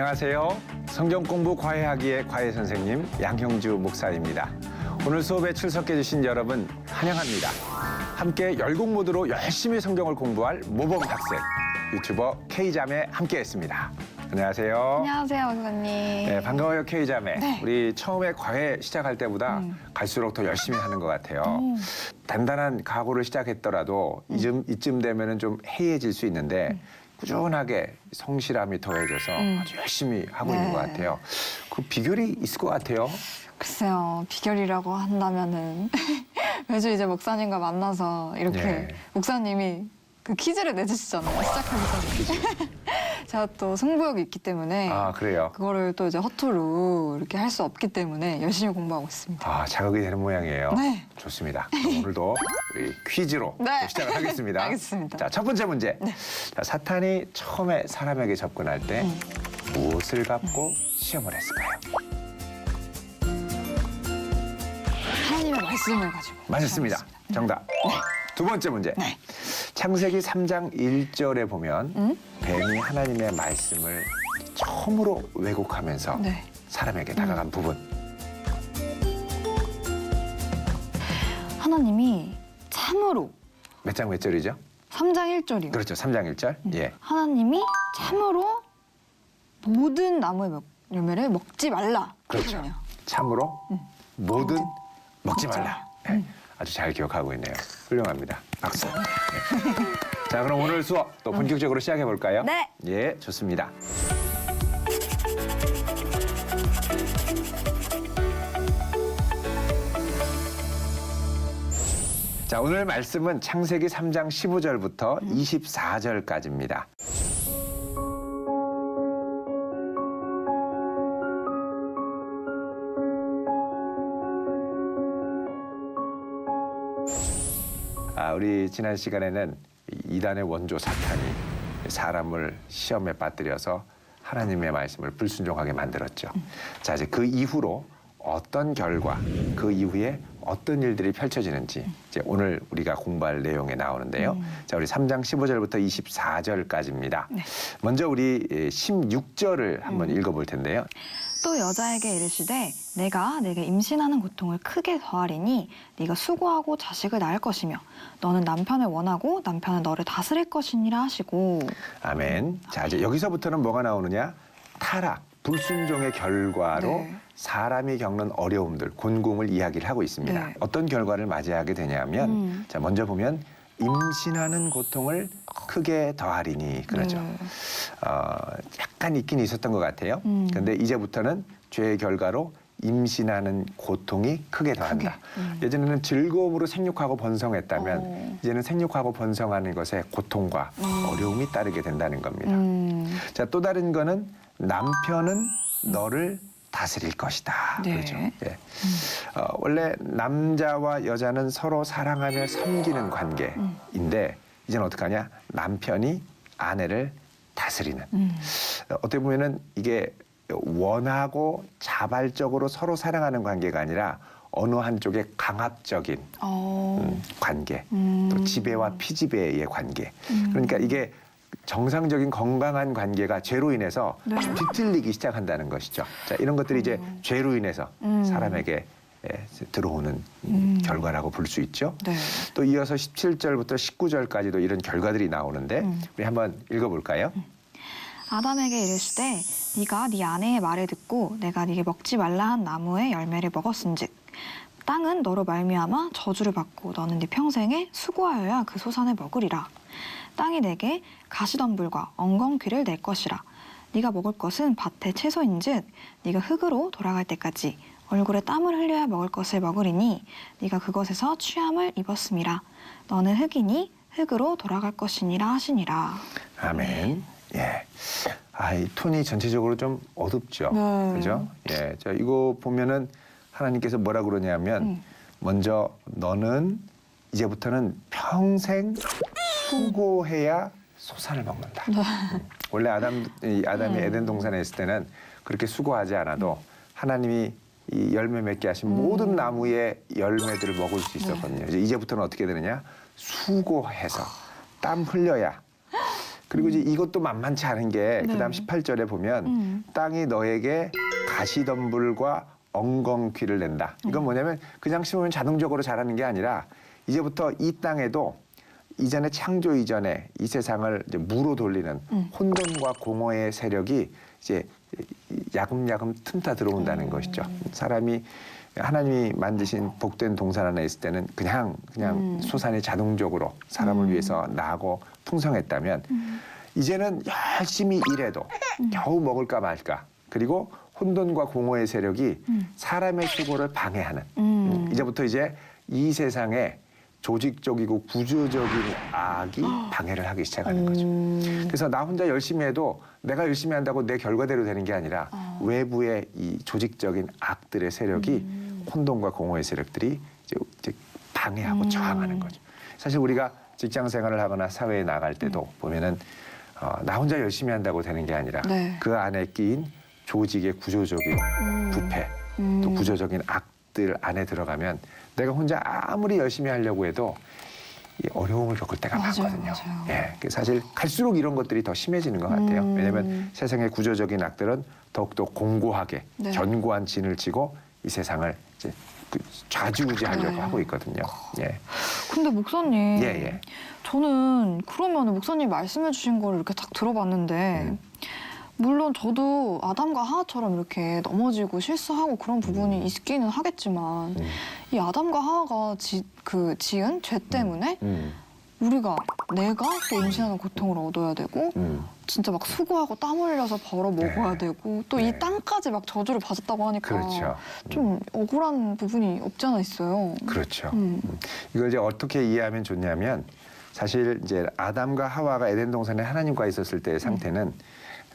안녕하세요. 성경 공부 과외하기의 과외 선생님 양형주 목사입니다. 오늘 수업에 출석해 주신 여러분 환영합니다. 함께 열공 모드로 열심히 성경을 공부할 모범 학생 유튜버 K자매 함께했습니다. 안녕하세요. 안녕하세요, 박사님. 네, 반가워요, K자매. 네. 우리 처음에 과외 시작할 때보다 갈수록 더 열심히 하는 것 같아요. 단단한 각오를 시작했더라도 이쯤 되면은 좀 해이해질 수 있는데 꾸준하게 성실함이 더해져서 아주 열심히 하고 있는 것 같아요. 그 비결이 있을 것 같아요. 글쎄요, 비결이라고 한다면은 매주 이제 목사님과 만나서 이렇게 네. 목사님이 그 퀴즈를 내주시잖아요, 시작하기 전에. 제가 또 승부욕이 있기 때문에 아, 그래요? 그거를 또 이제 허투루 이렇게 할 수 없기 때문에 열심히 공부하고 있습니다. 아, 자극이 되는 모양이에요. 네. 좋습니다. 그럼 오늘도 우리 퀴즈로 네. 또 시작을 하겠습니다. 알겠습니다. 자, 첫 번째 문제. 네. 자, 사탄이 처음에 사람에게 접근할 때 무엇을 갖고 시험을 했을까요? 하나님의 말씀을 가지고. 맞았습니다. 시험했습니다. 정답. 두 번째 문제. 네. 창세기 3장 1절에 보면 뱀이 하나님의 말씀을 처음으로 왜곡하면서 네. 사람에게 다가간 부분. 하나님이 참으로 몇 장 몇 절이죠? 3장 1절이요. 그렇죠. 3장 1절. 예. 하나님이 참으로 모든 나무의 열매를 먹지 말라. 그렇죠. 하거든요. 참으로 뭐든 먹지 먹지 말라. 네, 아주 잘 기억하고 있네요. 훌륭합니다. 박수. 네. 자, 그럼 오늘 수업 또 본격적으로 시작해 볼까요? 네. 예, 좋습니다. 자, 오늘 말씀은 창세기 3장 15절부터 24절까지입니다. 우리 지난 시간에는 이단의 원조 사탄이 사람을 시험에 빠뜨려서 하나님의 말씀을 불순종하게 만들었죠. 자, 이제 그 이후로 어떤 결과, 그 이후에 어떤 일들이 펼쳐지는지 이제 오늘 우리가 공부할 내용에 나오는데요. 자, 우리 3장 15절부터 24절까지입니다. 네. 먼저 우리 16절을 한번 읽어볼 텐데요. 또 여자에게 이르시되 내가 내게 임신하는 고통을 크게 더하리니 네가 수고하고 자식을 낳을 것이며 너는 남편을 원하고 남편은 너를 다스릴 것이니라 하시고. 아멘. 자, 이제 여기서부터는 뭐가 나오느냐? 타락, 불순종의 결과로 네. 사람이 겪는 어려움들, 곤궁을 이야기를 하고 있습니다. 네. 어떤 결과를 맞이하게 되냐면 자, 먼저 보면 임신하는 고통을 크게 더하리니 그러죠. 네. 약간 있긴 있었던 것 같아요. 그런데 이제부터는 죄의 결과로 임신하는 고통이 크게 더한다. 예전에는 즐거움으로 생육하고 번성했다면 이제는 생육하고 번성하는 것에 고통과 어려움이 따르게 된다는 겁니다. 자, 또 다른 거는 남편은 너를 다스릴 것이다. 네. 그렇죠. 예. 원래 남자와 여자는 서로 사랑하며 섬기는 관계인데 이제는 어떡하냐? 남편이 아내를 다스리는. 어떻게 보면은 이게 원하고 자발적으로 서로 사랑하는 관계가 아니라 어느 한쪽의 강압적인 관계, 또 지배와 피지배의 관계. 그러니까 이게 정상적인 건강한 관계가 죄로 인해서 네. 뒤틀리기 시작한다는 것이죠. 자, 이런 것들이 이제 죄로 인해서 사람에게 들어오는 결과라고 볼 수 있죠. 네. 또 이어서 17절부터 19절까지도 이런 결과들이 나오는데 우리 한번 읽어볼까요? 아담에게 이르시되 네가 네 아내의 말을 듣고 내가 네게 먹지 말라 한 나무의 열매를 먹었은즉 땅은 너로 말미암아 저주를 받고 너는 네 평생에 수고하여야 그 소산을 먹으리라. 땅이 내게 가시덤불과 엉겅퀴를 낼 것이라. 네가 먹을 것은 밭의 채소인즉 네가 흙으로 돌아갈 때까지 얼굴에 땀을 흘려야 먹을 것을 먹으리니 네가 그것에서 취함을 입었음이라. 너는 흙이니 흙으로 돌아갈 것이니라 하시니라. 아멘. 예. 이 톤이 전체적으로 좀 어둡죠. 네. 그죠? 예. 자, 이거 보면은 하나님께서 뭐라 그러냐면 먼저 너는 이제부터는 평생 수고해야 소산을 먹는다. 원래 아담이 에덴 동산에 있을 때는 그렇게 수고하지 않아도 하나님이 이 열매 맺게 하신 모든 나무의 열매들을 먹을 수 있었거든요. 이제부터는 어떻게 되느냐? 수고해서 땀 흘려야 그리고 이제 이것도 만만치 않은 게 네. 그다음 18절에 보면 땅이 너에게 가시덤불과 엉겅퀴를 낸다. 이건 뭐냐면 그냥 심으면 자동적으로 자라는 게 아니라 이제부터 이 땅에도 이전에 창조 이전에 이 세상을 이제 무로 돌리는 혼돈과 공허의 세력이 이제 야금야금 틈타 들어온다는 것이죠. 사람이 하나님이 만드신 복된 동산 안에 있을 때는 그냥 소산이 자동적으로 사람을 위해서 나고 풍성했다면 이제는 열심히 일해도 겨우 먹을까 말까. 그리고 혼돈과 공허의 세력이 사람의 수고를 방해하는. 이제부터 이제 이 세상에 조직적이고 구조적인 악이 방해를 하기 시작하는 거죠. 그래서 나 혼자 열심히 해도 내가 열심히 한다고 내 결과대로 되는 게 아니라 외부의 이 조직적인 악들의 세력이 혼돈과 공허의 세력들이 이제 방해하고 저항하는 거죠. 사실 우리가 직장 생활을 하거나 사회에 나갈 때도 보면은 나 혼자 열심히 한다고 되는 게 아니라 네. 그 안에 끼인 조직의 구조적인 부패 또 구조적인 악들 안에 들어가면 내가 혼자 아무리 열심히 하려고 해도 이 어려움을 겪을 때가 맞아요, 많거든요. 맞아요. 예, 사실 갈수록 이런 것들이 더 심해지는 것 같아요. 왜냐하면 세상의 구조적인 악들은 더욱더 공고하게 네. 견고한 진을 치고 이 세상을 이제 좌지우지하려고 네. 하고 있거든요. 예, 근데 목사님, 예. 저는 그러면 목사님 말씀해 주신 걸 이렇게 딱 들어봤는데 물론 저도 아담과 하와처럼 이렇게 넘어지고 실수하고 그런 부분이 있기는 하겠지만 이 아담과 하와가 지은 죄 때문에 내가 또 임신하는 고통을 얻어야 되고 진짜 막 수고하고 땀 흘려서 벌어 먹어야 네. 되고 또 이 네. 땅까지 막 저주를 받았다고 하니까 그렇죠. 좀 억울한 부분이 없지 않아 있어요. 그렇죠. 이걸 이제 어떻게 이해하면 좋냐면 사실 이제 아담과 하와가 에덴 동산에 하나님과 있었을 때의 상태는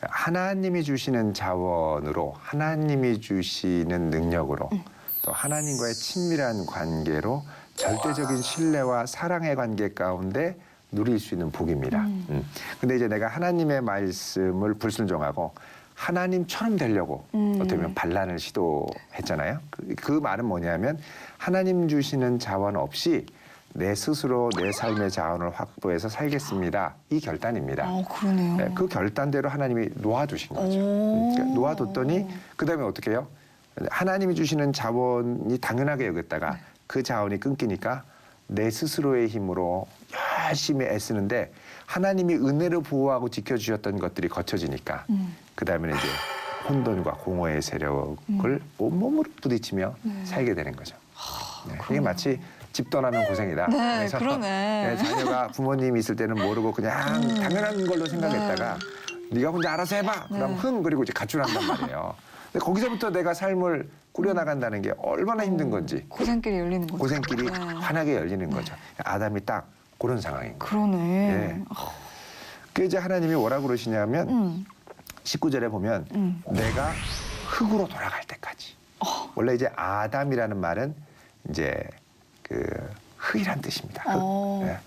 하나님이 주시는 자원으로 하나님이 주시는 능력으로 또 하나님과의 친밀한 관계로 절대적인 신뢰와 사랑의 관계 가운데 누릴 수 있는 복입니다. 근데 이제 내가 하나님의 말씀을 불순종하고 하나님처럼 되려고 어떻게 보면 반란을 시도했잖아요. 그 말은 뭐냐면 하나님 주시는 자원 없이 내 스스로 내 삶의 자원을 확보해서 살겠습니다. 이 결단입니다. 아, 그러네요. 네, 그 결단대로 하나님이 놓아주신 거죠. 그러니까 놓아뒀더니 그다음에 어떻게 해요? 하나님이 주시는 자원이 당연하게 여겼다가 그 자원이 끊기니까 내 스스로의 힘으로 열심히 애쓰는데 하나님이 은혜로 보호하고 지켜주셨던 것들이 거쳐지니까 그다음에는 이제 혼돈과 공허의 세력을 온몸으로 부딪히며 살게 되는 거죠. 네, 이게 마치 집 떠나면 고생이다. 네, 그래서 그러네. 네, 자녀가 부모님이 있을 때는 모르고 그냥 당연한 걸로 생각했다가 네가 혼자 알아서 해봐. 그럼 그리고 이제 가출한단 말이에요. 근데 거기서부터 내가 삶을 꾸려나간다는 게 얼마나 힘든 건지 고생길이 열리는 거죠. 고생길이 네. 환하게 열리는 거죠. 아담이 딱 그런 상황인 거예요. 그러네. 네. 그 이제 하나님이 뭐라 그러시냐면 19절에 보면 내가 흙으로 돌아갈 때까지. 원래 이제 아담이라는 말은 이제 그 흙이란 뜻입니다. 흙. 네.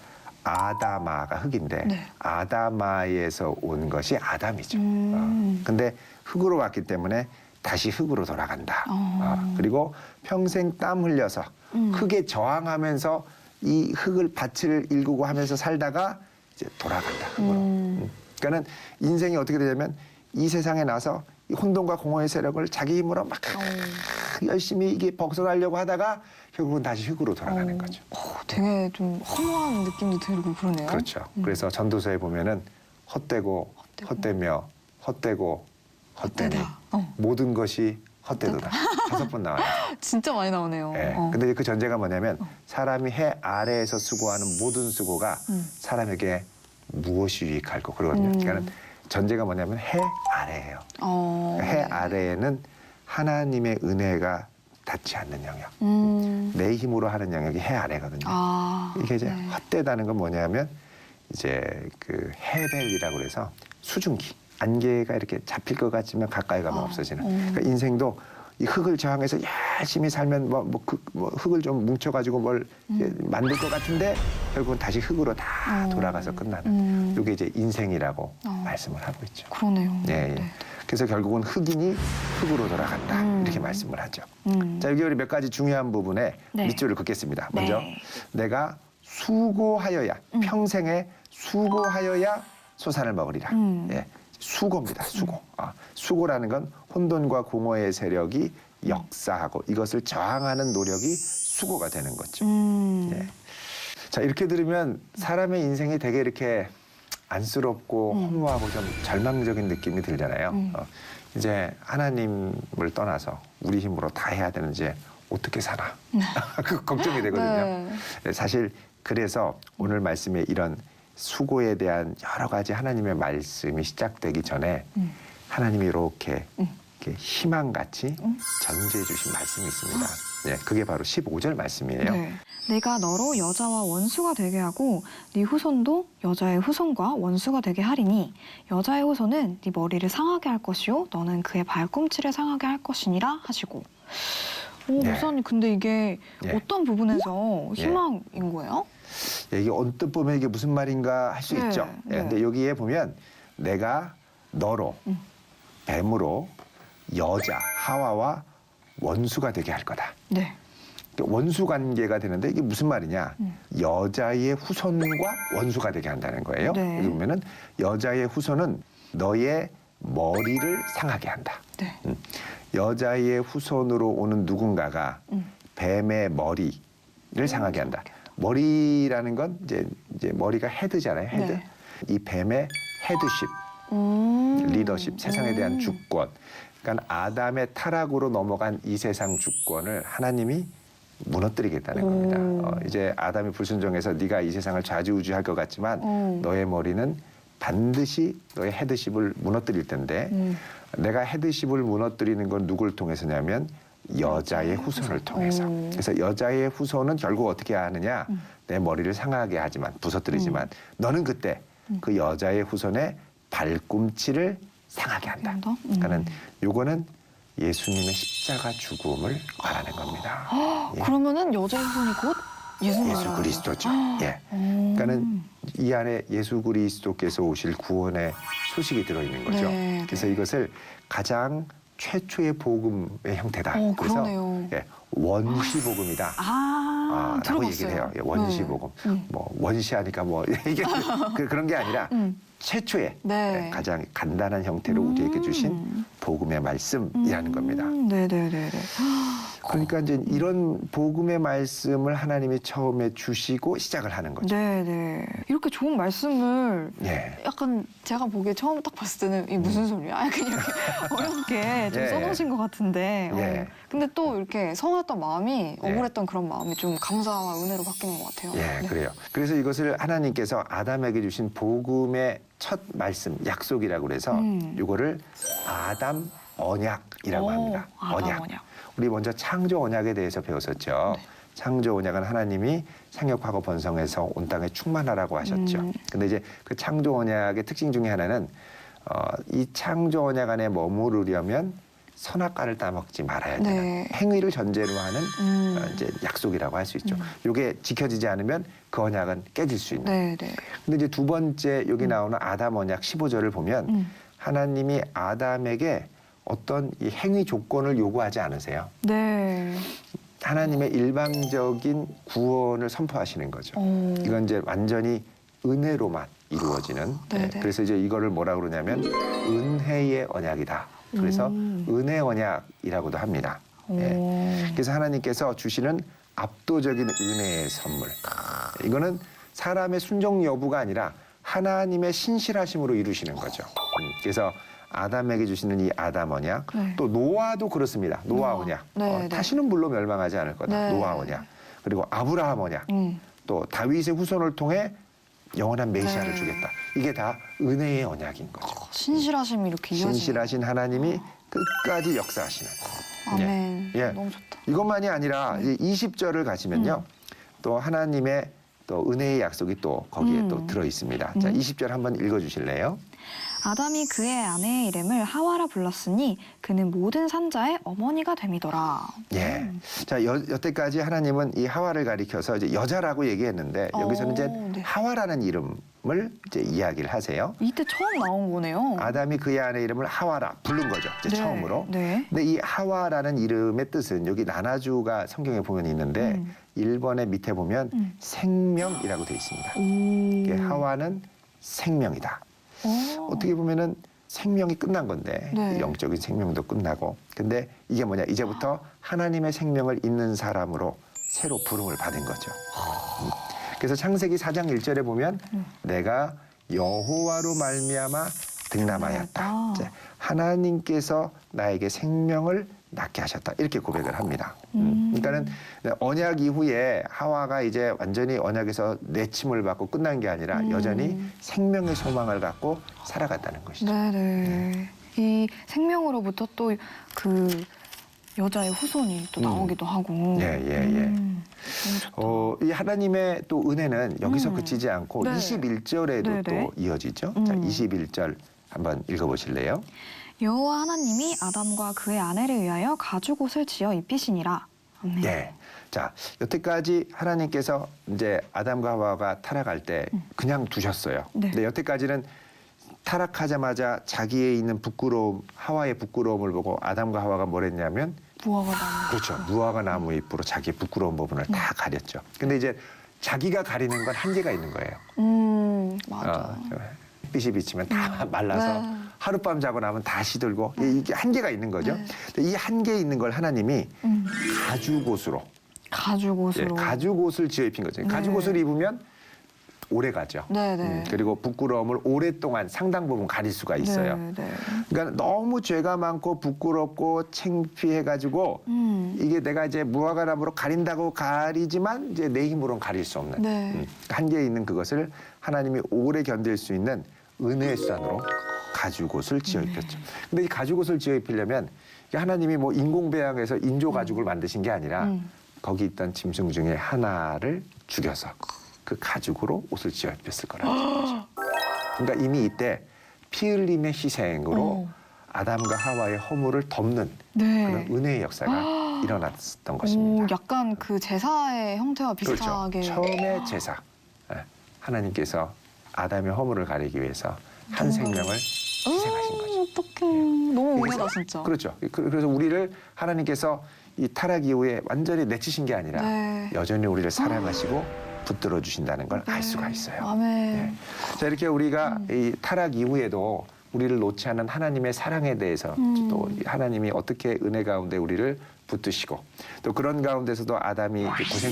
아다마가 흙인데 네. 아다마에서 온 것이 아담이죠. 근데 흙으로 왔기 때문에 다시 흙으로 돌아간다. 그리고 평생 땀 흘려서 흙에 저항하면서 이 흙을 밭을 일구고 하면서 살다가 이제 돌아간다. 흙으로. 그러니까는 인생이 어떻게 되냐면 이 세상에 나서 이 혼돈과 공허의 세력을 자기 힘으로 막 열심히 이게 벗어나려고 하다가 결국은 다시 흙으로 돌아가는 거죠. 되게 좀 허무한 느낌도 들고 그러네요. 그렇죠. 그래서 전도서에 보면은 헛되고 헛되며 헛되고 헛되니 모든 것이 헛되도다. 5번 나와요. 진짜 많이 나오네요. 네. 근데 그 전제가 뭐냐면 사람이 해 아래에서 수고하는 모든 수고가 사람에게 무엇이 유익할고 그러거든요. 그러니까 전제가 뭐냐면 해 아래예요. 해 아래에는 하나님의 은혜가 닿지 않는 영역. 내 힘으로 하는 영역이 해 아래거든요. 이게 이제 헛되다는 건 뭐냐면 이제 그 해벨이라고 그래서 수증기. 안개가 이렇게 잡힐 것 같지만 가까이 가면 없어지는. 그러니까 인생도 이 흙을 저항해서 열심히 살면 흙을 좀 뭉쳐가지고 뭘 만들 것 같은데 결국은 다시 흙으로 다 돌아가서 끝나는. 이게 이제 인생이라고 말씀을 하고 있죠. 그러네요. 예, 예. 그래서 결국은 흑인이 흙으로 돌아간다 이렇게 말씀을 하죠. 자, 여기 우리 몇 가지 중요한 부분에 밑줄을 긋겠습니다. 먼저 내가 수고하여야 평생에 수고하여야 소산을 먹으리라. 음. 예, 수고입니다. 수고. 수고라는 건 혼돈과 공허의 세력이 역사하고 이것을 저항하는 노력이 수고가 되는 거죠. 예. 자, 이렇게 들으면 사람의 인생이 되게 이렇게 안쓰럽고 허무하고 좀 절망적인 느낌이 들잖아요. 이제 하나님을 떠나서 우리 힘으로 다 해야 되는지 어떻게 살아? 그 걱정이 되거든요. 네. 사실 그래서 오늘 말씀에 이런 수고에 대한 여러 가지 하나님의 말씀이 시작되기 전에 하나님이 이렇게 희망같이 전제해 주신 말씀이 있습니다. 네, 그게 바로 15절 말씀이에요. 네. 내가 너로 여자와 원수가 되게 하고 네 후손도 여자의 후손과 원수가 되게 하리니 여자의 후손은 네 머리를 상하게 할 것이요 너는 그의 발꿈치를 상하게 할 것이니라 하시고. 오, 네. 목사님 근데 이게 네. 어떤 부분에서 희망인 거예요? 이게 언뜻 보면 이게 무슨 말인가 할 수 네, 있죠. 네. 근데 여기에 보면 내가 너로 뱀으로 여자 하와와 원수가 되게 할 거다. 네. 원수 관계가 되는데 이게 무슨 말이냐? 여자의 후손과 원수가 되게 한다는 거예요. 네. 여기 보면은 여자의 후손은 너의 머리를 상하게 한다. 네. 여자의 후손으로 오는 누군가가 뱀의 머리를 상하게 한다. 머리라는 건 이제 머리가 헤드잖아요. 헤드. 네. 이 뱀의 헤드십, 리더십, 세상에 대한 주권. 그러니까 아담의 타락으로 넘어간 이 세상 주권을 하나님이 무너뜨리겠다는 겁니다. 이제 아담이 불순종해서 네가 이 세상을 좌지우지할 것 같지만 너의 머리는 반드시 너의 헤드십을 무너뜨릴 텐데 내가 헤드십을 무너뜨리는 건 누굴 통해서냐면 여자의 후손을 통해서. 그래서 여자의 후손은 결국 어떻게 하느냐? 내 머리를 상하게 하지만 부서뜨리지만 너는 그때 그 여자의 후손의 발꿈치를 상하게 한다. 그러니까는 요거는 예수님의 십자가 죽음을 말하는 겁니다. 예. 그러면은 여자의 후손이 곧 예수님 예수 그리스도죠. 예. 그러니까는 이 안에 예수 그리스도께서 오실 구원의 소식이 들어있는 거죠. 네, 그래서 네. 이것을 가장 최초의 복음의 형태다. 그래서 그러네요. 예, 원시 복음이다. 라고 들어봤어요. 얘기를 해요. 예, 원시 복음. 뭐 원시하니까 뭐 이게 그런 게 아니라 최초의 네. 예, 가장 간단한 형태로 우리에게 주신 복음의 말씀이라는 겁니다. 네네네네. 그러니까 이제 이런 복음의 말씀을 하나님이 처음에 주시고 시작을 하는 거죠. 네네. 이렇게 좋은 말씀을 예. 약간 제가 보기에 처음 딱 봤을 때는 이게 무슨 소리야? 약간 이렇게 어렵게 좀 예. 써놓으신 것 같은데. 예. 근데 또 이렇게 서운했던 마음이 예. 억울했던 그런 마음이 좀 감사와 은혜로 바뀌는 것 같아요. 예, 네. 그래요. 그래서 이것을 하나님께서 아담에게 주신 복음의 첫 말씀, 약속이라고 그래서 이거를 아담 언약이라고 합니다. 아담 언약. 우리 먼저 창조 언약에 대해서 배웠었죠. 네. 창조 언약은 하나님이 생육하고 번성해서 온 땅에 충만하라고 하셨죠. 근데 이제 그 창조 언약의 특징 중에 하나는 이 창조 언약 안에 머무르려면 선악과를 따먹지 말아야 되는 네. 행위를 전제로 하는 이제 약속이라고 할 수 있죠. 이게 지켜지지 않으면 그 언약은 깨질 수 있는. 네네. 근데 이제 두 번째 여기 나오는 아담 언약 15절을 보면 하나님이 아담에게 어떤 이 행위 조건을 요구하지 않으세요. 네. 하나님의 일방적인 구원을 선포하시는 거죠. 이건 이제 완전히 은혜로만 이루어지는. 네네. 그래서 이제 이거를 뭐라고 그러냐면 은혜의 언약이다. 그래서 은혜 언약이라고도 합니다. 예. 그래서 하나님께서 주시는 압도적인 은혜의 선물. 이거는 사람의 순종 여부가 아니라 하나님의 신실하심으로 이루시는 거죠. 그래서 아담에게 주시는 이 아담 언약, 네. 또 노아도 그렇습니다. 노아 언약. 네, 네. 다시는 물로 멸망하지 않을 거다. 네. 노아 언약. 그리고 아브라함 언약. 또 다윗의 후손을 통해 영원한 메시아를 네. 주겠다. 이게 다 은혜의 언약인 거죠. 신실하심이 이렇게 이어지는. 신실하신 하나님이 끝까지 역사하시는. 아멘. 예. 너무 좋다. 이것만이 아니라 이제 20절을 가시면요. 또 하나님의 또 은혜의 약속이 또 거기에 또 들어 있습니다. 자, 20절 한번 읽어 주실래요? 아담이 그의 아내의 이름을 하와라 불렀으니 그는 모든 산자의 어머니가 됨이더라. 예. 자, 여태까지 하나님은 이 하와를 가리켜서 이제 여자라고 얘기했는데 여기서는 이제 네. 하와라는 이름을 이제 이야기를 하세요. 이때 처음 나온 거네요. 아담이 그의 아내의 이름을 하와라 부른 거죠. 이제 네, 처음으로. 네. 근데 이 하와라는 이름의 뜻은 여기 나나주가 성경에 보면 있는데 1번의 밑에 보면 생명이라고 돼 있습니다. 이게 하와는 생명이다. 어떻게 보면은 생명이 끝난 건데 네. 영적인 생명도 끝나고 근데 이게 뭐냐 이제부터 하나님의 생명을 잇는 사람으로 새로 부름을 받은 거죠. 그래서 창세기 4장 1절에 보면 내가 여호와로 말미암아 등남하였다. 이제 하나님께서 나에게 생명을 낳게 하셨다. 이렇게 고백을 합니다. 그러니까는 언약 이후에 하와가 이제 완전히 언약에서 내침을 받고 끝난 게 아니라 여전히 생명의 소망을 갖고 살아갔다는 것이죠. 네네. 이 생명으로부터 또 그 여자의 후손이 또 나오기도 하고. 너무 좋다. 이 하나님의 또 은혜는 여기서 그치지 않고 네. 21절에도 네네. 또 이어지죠. 자, 21절 한번 읽어보실래요? 여호와 하나님이 아담과 그의 아내를 위하여 가죽옷을 지어 입히시니라. 아멘. 네. 자, 여태까지 하나님께서 이제 아담과 하와가 타락할 때 그냥 두셨어요. 네. 근데 여태까지는 타락하자마자 자기에 있는 부끄러움, 하와의 부끄러움을 보고 아담과 하와가 뭘 했냐면 무화과 나무. 그렇죠. 무화과 나무 잎으로 자기의 부끄러운 부분을 다 가렸죠. 근데 이제 자기가 가리는 건 한계가 있는 거예요. 맞아. 햇빛이 비치면 다 말라서 네. 하룻밤 자고 나면 다 시들고 이게 한계가 있는 거죠. 네. 근데 이 한계에 있는 걸 하나님이 가죽옷으로 가죽옷으로. 가죽옷을 지어 입힌 거죠. 네. 가죽옷을 입으면 오래 가죠. 네네. 그리고 부끄러움을 오랫동안 상당 부분 가릴 수가 있어요. 네. 그러니까 너무 죄가 많고 부끄럽고 창피해가지고 이게 내가 이제 무화과 나무로 가린다고 가리지만 이제 내 힘으로는 가릴 수 없는 네. 한계에 있는 그것을 하나님이 오래 견딜 수 있는 은혜의 수단으로 가죽옷을 지어 입혔죠. 근데 이 가죽옷을 지어 입히려면 이게 하나님이 뭐 인공배양해서 인조 가죽을 만드신 게 아니라 거기 있던 짐승 중에 하나를 죽여서 그 가죽으로 옷을 지어 입혔을 거라는 거죠. 그러니까 이미 이때 피 흘림의 희생으로 아담과 하와의 허물을 덮는 네. 그런 은혜의 역사가 일어났던 것입니다. 약간 그 제사의 형태와 비슷하게. 그렇죠. 처음의 제사. 하나님께서 아담의 허물을 가리기 위해서 한 생명을 희생하신 거죠. 어떡해. 너무 은혜다 진짜. 그렇죠. 그래서 우리를 하나님께서 이 타락 이후에 완전히 내치신 게 아니라 네. 여전히 우리를 사랑하시고 붙들어 주신다는 걸 알 수가 있어요. 아멘. 네. 자, 이렇게 우리가 이 타락 이후에도 우리를 놓지 않는 하나님의 사랑에 대해서 또 하나님이 어떻게 은혜 가운데 우리를 붙드시고 또 그런 가운데서도 아담이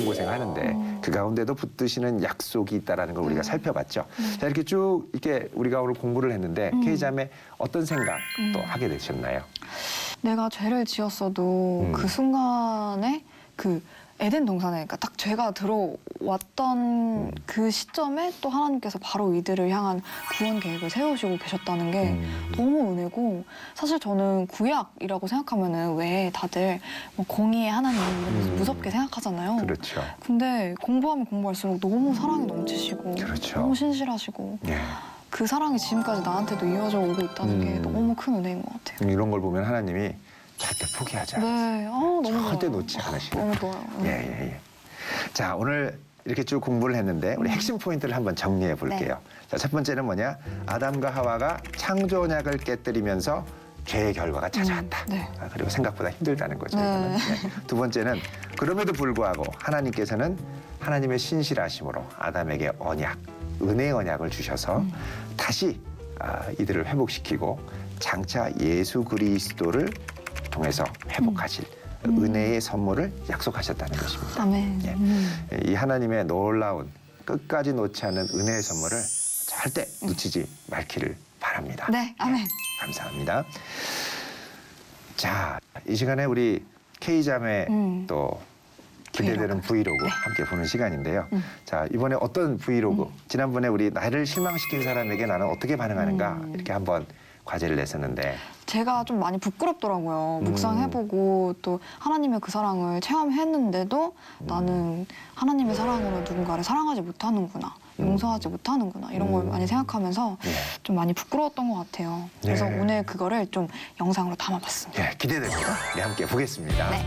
고생 하는데 그 가운데도 붙드시는 약속이 있다라는 걸 우리가 살펴봤죠. 자, 이렇게 쭉 이렇게 우리가 오늘 공부를 했는데 K자매 어떤 생각 또 하게 되셨나요? 내가 죄를 지었어도 그 순간에 그 에덴 동산에 그러니까 딱 죄가 들어왔던 그 시점에 또 하나님께서 바로 이들을 향한 구원 계획을 세우시고 계셨다는 게 너무 은혜고 사실 저는 구약이라고 생각하면은 왜 다들 뭐 공의의 하나님 이러면서 무섭게 생각하잖아요. 그렇죠. 근데 공부하면 공부할수록 너무 사랑이 넘치시고 그렇죠. 너무 신실하시고 예. 그 사랑이 지금까지 나한테도 이어져 오고 있다는 게 너무 큰 은혜인 것 같아요. 이런 걸 보면 하나님이 절대 포기하지 않으세요. 네, 너무 절대 좋아요. 놓지 않으시는 너무 좋아요. 예. 자, 오늘 이렇게 쭉 공부를 했는데 우리 핵심 포인트를 한번 정리해 볼게요. 자, 첫 번째는 뭐냐? 아담과 하와가 창조 언약을 깨뜨리면서 죄의 결과가 찾아왔다. 네. 그리고 생각보다 힘들다는 거죠. 네. 이거는. 네. 두 번째는 그럼에도 불구하고 하나님께서는 하나님의 신실하심으로 아담에게 언약, 은혜의 언약을 주셔서 다시 이들을 회복시키고 장차 예수 그리스도를 통해서 회복하실 은혜의 선물을 약속하셨다는 것입니다. 아멘. 예. 이 하나님의 놀라운 끝까지 놓지 않는 은혜의 선물을 절대 놓치지 말기를 바랍니다. 네, 아멘. 감사합니다. 자, 이 시간에 우리 K자매 또 기대되는 브이로그 함께 보는 시간인데요. 자, 이번에 어떤 브이로그? 지난번에 우리 나를 실망시킨 사람에게 나는 어떻게 반응하는가? 이렇게 한번 과제를 냈었는데 제가 좀 많이 부끄럽더라고요. 묵상해보고 또 하나님의 그 사랑을 체험했는데도 나는 하나님의 사랑으로 누군가를 사랑하지 못하는구나. 용서하지 못하는구나. 이런 걸 많이 생각하면서 좀 많이 부끄러웠던 것 같아요. 그래서 네. 오늘 그거를 좀 영상으로 담아봤습니다. 예, 기대됩니다. 네, 함께 보겠습니다. 네.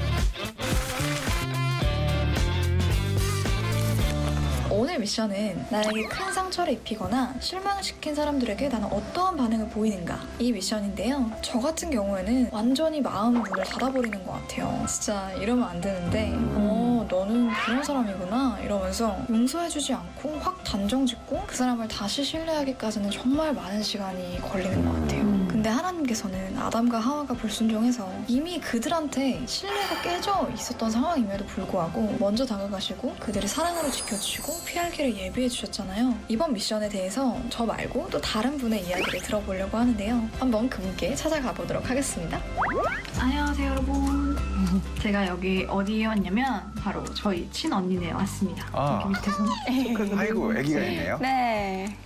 오늘 미션은 나에게 큰 상처를 입히거나 실망시킨 사람들에게 나는 어떠한 반응을 보이는가 이 미션인데요. 저 같은 경우에는 완전히 마음 문을 닫아버리는 것 같아요. 진짜 이러면 안 되는데 너는 그런 사람이구나 이러면서 용서해주지 않고 확 단정짓고 그 사람을 다시 신뢰하기까지는 정말 많은 시간이 걸리는 것 같아요. 근데 하나님께서는 아담과 하와가 불순종해서 이미 그들한테 신뢰가 깨져 있었던 상황임에도 불구하고 먼저 다가가시고 그들을 사랑으로 지켜주시고 피할 길을 예비해 주셨잖아요. 이번 미션에 대해서 저 말고 또 다른 분의 이야기를 들어보려고 하는데요. 한번 그분께 찾아가 보도록 하겠습니다. 안녕하세요 여러분. 제가 여기 어디에 왔냐면 바로 저희 친언니네 왔습니다. 아. 여기 밑에서. 아이고, 아기가 있네요. 네.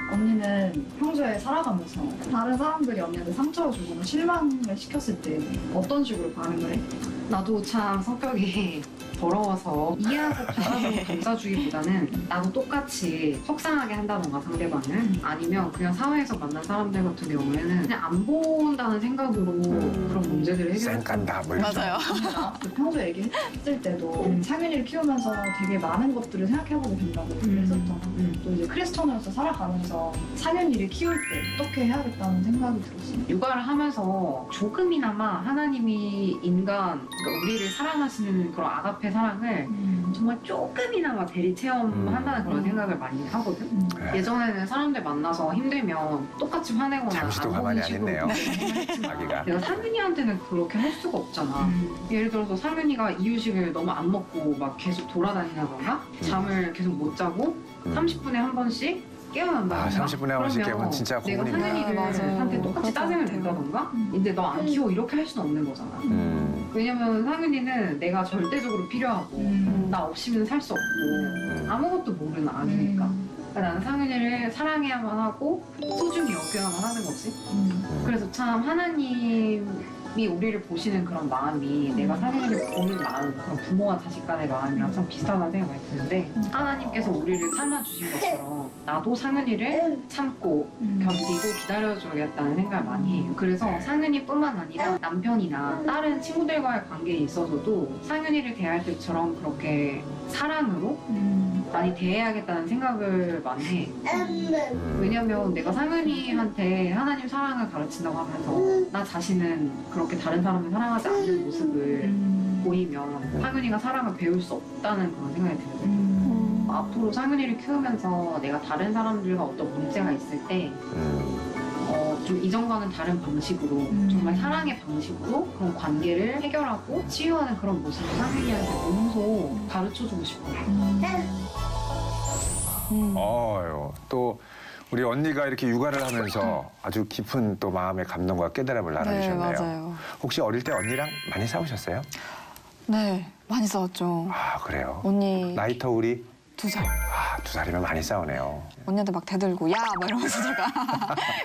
언니는 평소에 살아가면서 다른 사람들이 언니한테 상처를 주거나 실망을 시켰을 때 어떤 식으로 반응을 해? 나도 참 성격이 더러워서 이해하고 받아주고 감싸주기보다는 나도 똑같이 속상하게 한다던가 상대방을 아니면 그냥 사회에서 만난 사람들 같은 경우에는 그냥 안 본다는 생각으로 그런 문제들을 해결해. 쌩깐다 뭐 이렇게. 맞아요. 그 평소에 얘기했을 때도 상윤이를 키우면서 되게 많은 것들을 생각해보게 된다고 했었잖아. 또 이제 크리스천으로서 살아가면서 상윤이를 키울 때 어떻게 해야겠다는 생각이 들었어. 육아를 하면서 조금이나마 하나님이 인간, 그러니까 우리를 사랑하시는 그런 아가페 사랑을 정말 조금이나마 대리 체험한다는 그런 생각을 많이 하거든. 예전에는 사람들 만나서 힘들면 똑같이 화내거나 잠시도 안 가만히 보는 안 식으로 있네요. 했지만 아기가. 내가 상윤이한테는 그렇게 할 수가 없잖아. 예를 들어서 상윤이가 이유식을 너무 안 먹고 막 계속 돌아다니다던가 잠을 계속 못 자고 30분에 한 번씩 깨어난다던가. 30분에 한 번씩 깨우면 진짜 내가 고문입니다. 상윤이한테 똑같이 짜증을 낸다던가 이제 너 안 키워 이렇게 할 수는 없는 거잖아. 왜냐면 상윤이는 내가 절대적으로 필요하고 나 없이는 살 수 없고 아무것도 모르는 아기니까. 그러니까 나는 상윤이를 사랑해야만 하고 소중히 여겨야만 하는 거지. 그래서 참 하나님이 우리를 보시는 그런 마음이 내가 상윤이를 보는 마음, 그런 부모와 자식 간의 마음이랑 참 비슷하다는 생각이 드는데 하나님께서 우리를 참아주신 것처럼 나도 상윤이를 참고 견디고 기다려줘야겠다는 생각을 많이 해요. 그래서 상윤이뿐만 아니라 남편이나 다른 친구들과의 관계에 있어서도 상윤이를 대할 때처럼 그렇게 사랑으로 많이 대해야겠다는 생각을 많이 해. 왜냐면 내가 상윤이한테 하나님 사랑을 가르친다고 하면서 나 자신은 그렇게 다른 사람을 사랑하지 않는 모습을 보이면 상윤이가 사랑을 배울 수 없다는 그런 생각이 들어요. 앞으로 상윤이를 키우면서 내가 다른 사람들과 어떤 문제가 있을 때 좀 이전과는 다른 방식으로 정말 사랑의 방식으로 그런 관계를 해결하고 치유하는 그런 모습을 상윤이한테 몸소 가르쳐주고 싶어요. 또 우리 언니가 이렇게 육아를 하면서 아주 깊은 또 마음의 감동과 깨달음을 나눠주셨네요. 네, 맞아요. 혹시 어릴 때 언니랑 많이 싸우셨어요? 네, 많이 싸웠죠. 아, 그래요? 언니 나이 터울이 2살. 2살이면 많이 싸우네요. 언니한테 막 대들고 야! 막 이러면서 제가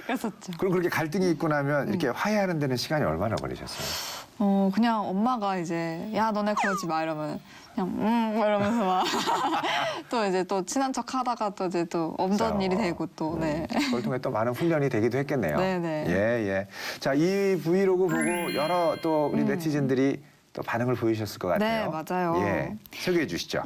그랬었죠. 그럼 그렇게 갈등이 있고 나면 이렇게 화해하는 데는 시간이 얼마나 걸리셨어요? 그냥 엄마가 이제 야 너네 그러지 마 이러면 그냥 막 이러면서 막 또 이제 또 친한 척 하다가 또 이제 또 없던 일이 되고 또 네. 그걸 통해 또 많은 훈련이 되기도 했겠네요. 네네. 예. 자, 이 브이로그 보고 여러 또 우리 네티즌들이 또 반응을 보이셨을 것 같아요. 네, 맞아요. 예, 소개해 주시죠.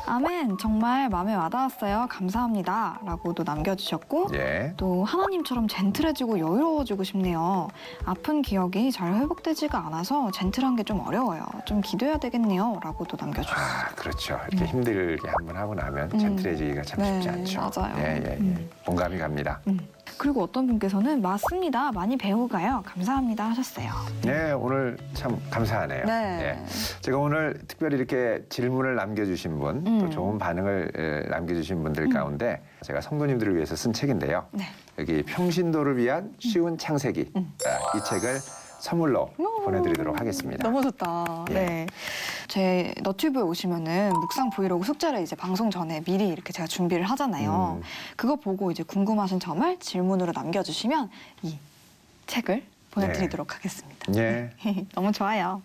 아멘 정말 마음에 와닿았어요. 감사합니다. 라고도 남겨주셨고 예. 또 하나님처럼 젠틀해지고 여유로워지고 싶네요. 아픈 기억이 잘 회복되지가 않아서 젠틀한 게 좀 어려워요. 좀 기도해야 되겠네요. 라고도 남겨주셨어요. 그렇죠. 이렇게 힘들게 한번 하고 나면 젠틀해지기가 참 쉽지 네, 않죠. 맞아요. 예. 공감이 갑니다. 그리고 어떤 분께서는 맞습니다. 많이 배우고 가요. 감사합니다 하셨어요. 네, 오늘 참 감사하네요. 네. 예. 제가 오늘 특별히 이렇게 질문을 남겨주신 분, 또 좋은 반응을 남겨주신 분들 가운데 제가 성도님들을 위해서 쓴 책인데요. 네. 여기 평신도를 위한 쉬운 창세기. 이 책을 선물로 보내드리도록 하겠습니다. 너무 좋다. 예. 네. 제 너튜브에 오시면은 묵상 브이로그 숙제를 이제 방송 전에 미리 이렇게 제가 준비를 하잖아요. 그거 보고 이제 궁금하신 점을 질문으로 남겨주시면 이 책을 보내드리도록 하겠습니다. 예. 너무 좋아요.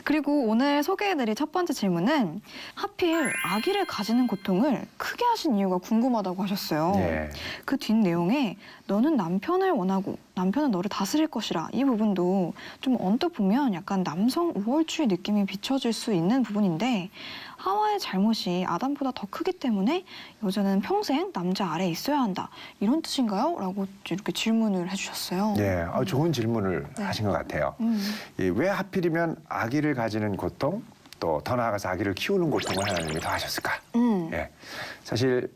그리고 오늘 소개해드릴 첫 번째 질문은 하필 아기를 가지는 고통을 크게 하신 이유가 궁금하다고 하셨어요. 예. 그 뒷 내용에 너는 남편을 원하고 남편은 너를 다스릴 것이라 이 부분도 좀 언뜻 보면 약간 남성 우월주의 느낌이 비춰질 수 있는 부분인데 하와의 잘못이 아담보다 더 크기 때문에 여자는 평생 남자 아래에 있어야 한다. 이런 뜻인가요? 라고 이렇게 질문을 해주셨어요. 예, 좋은 질문을 네. 하신 것 같아요. 왜 하필이면 아기를 가지는 고통, 또 더 나아가서 아기를 키우는 고통을 하나님이 더하셨을까? 예, 사실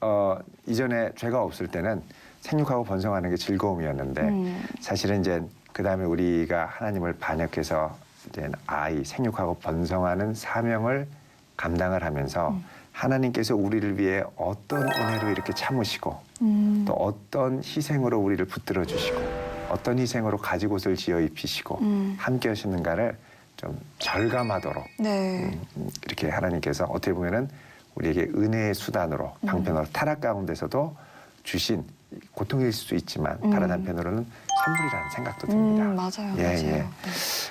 이전에 죄가 없을 때는 생육하고 번성하는 게 즐거움이었는데 사실은 이제 그 다음에 우리가 하나님을 반역해서 이제 아이 생육하고 번성하는 사명을 감당을 하면서 하나님께서 우리를 위해 어떤 은혜로 이렇게 참으시고 또 어떤 희생으로 우리를 붙들어 주시고 어떤 희생으로 가지옷을 지어 입히시고 함께 하시는가를 좀 절감하도록 네. 이렇게 하나님께서 어떻게 보면은 우리에게 은혜의 수단으로 방편으로 타락 가운데서도 주신 고통일 수도 있지만 다른 한편으로는 선물이라는 생각도 듭니다. 맞아요. 예, 맞아요. 예. 네.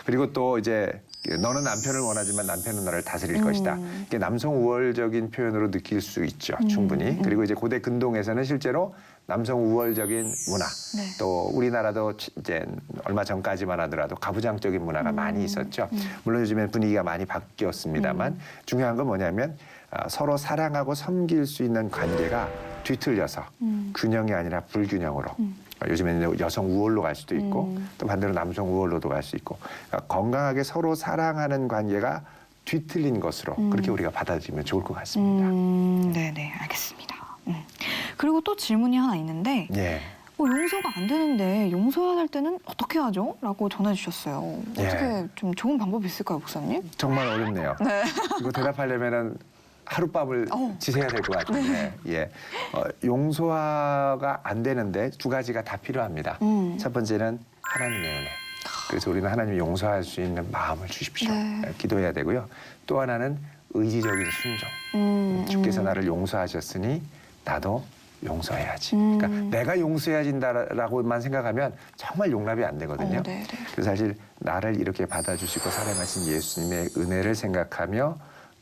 그리고 또 이제 너는 남편을 원하지만 남편은 너를 다스릴 것이다. 이게 남성 우월적인 표현으로 느낄 수 있죠. 충분히. 그리고 이제 고대 근동에서는 실제로 남성 우월적인 문화, 네. 또 우리나라도 이제 얼마 전까지만 하더라도 가부장적인 문화가 많이 있었죠. 물론 요즘엔 분위기가 많이 바뀌었습니다만 중요한 건 뭐냐면 서로 사랑하고 섬길 수 있는 관계가 뒤틀려서 균형이 아니라 불균형으로 요즘에는 여성 우월로 갈 수도 있고 또 반대로 남성 우월로도 갈 수 있고 그러니까 건강하게 서로 사랑하는 관계가 뒤틀린 것으로 그렇게 우리가 받아들이면 좋을 것 같습니다. 네네, 알겠습니다. 그리고 또 질문이 하나 있는데 예. 용서가 안 되는데 용서해야 될 때는 어떻게 하죠? 라고 전해주셨어요. 예. 어떻게 좀 좋은 방법이 있을까요, 목사님? 정말 어렵네요. 네. 이거 대답하려면은 하룻밤을 지새야 될 것 같은데 예. 용서가 안 되는데 두 가지가 다 필요합니다. 첫 번째는 하나님의 은혜. 그래서 우리는 하나님이 용서할 수 있는 마음을 주십시오. 네. 기도해야 되고요. 또 하나는 의지적인 순종. 주께서 나를 용서하셨으니 나도 용서해야지. 그러니까 내가 용서해야진다라고만 생각하면 정말 용납이 안 되거든요. 네, 네. 그래서 사실 나를 이렇게 받아주시고 사랑하신 예수님의 은혜를 생각하며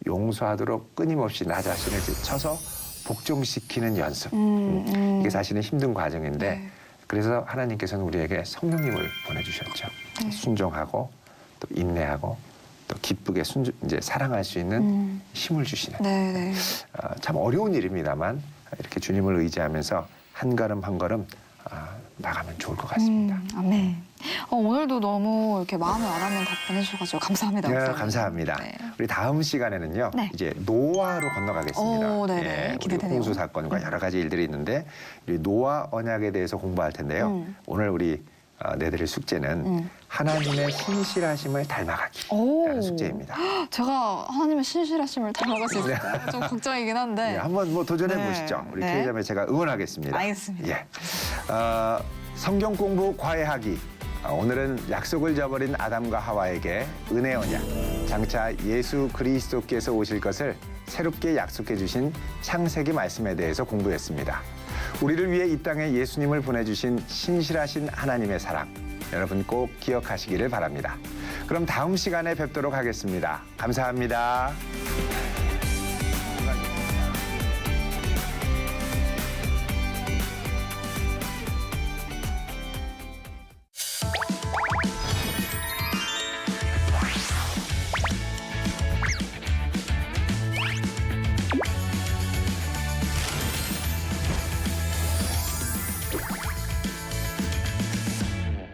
용서하도록 끊임없이 나 자신을 쳐서 복종시키는 연습. 이게 사실은 힘든 과정인데 네. 그래서 하나님께서는 우리에게 성령님을 보내주셨죠. 네. 순종하고 또 인내하고 또 기쁘게 이제 사랑할 수 있는 힘을 주시는 네네. 참 어려운 일입니다만 이렇게 주님을 의지하면서 한 걸음 한 걸음 나가면 좋을 것 같습니다. 아멘. 오늘도 너무 이렇게 마음을 와닿는 답변 해주셔가지고 감사합니다. 네, 목사님. 감사합니다. 네. 우리 다음 시간에는요. 네. 이제 노아로 건너가겠습니다. 오, 네네. 우리 기대되네요. 홍수 사건과 여러 가지 일들이 있는데 우리 노아 언약에 대해서 공부할 텐데요. 오늘 우리 내드릴 숙제는 하나님의 신실하심을 닮아가기라는 숙제입니다. 제가 하나님의 신실하심을 닮아갈 수 있을까요? 좀 걱정이긴 한데. 네, 한번 뭐 도전해 네. 보시죠. 우리 네. K자매 제가 응원하겠습니다. 알겠습니다. 예. 성경 공부 과외하기. 오늘은 약속을 저버린 아담과 하와에게 은혜 언약, 장차 예수 그리스도께서 오실 것을 새롭게 약속해 주신 창세기 말씀에 대해서 공부했습니다. 우리를 위해 이 땅에 예수님을 보내주신 신실하신 하나님의 사랑, 여러분 꼭 기억하시기를 바랍니다. 그럼 다음 시간에 뵙도록 하겠습니다. 감사합니다.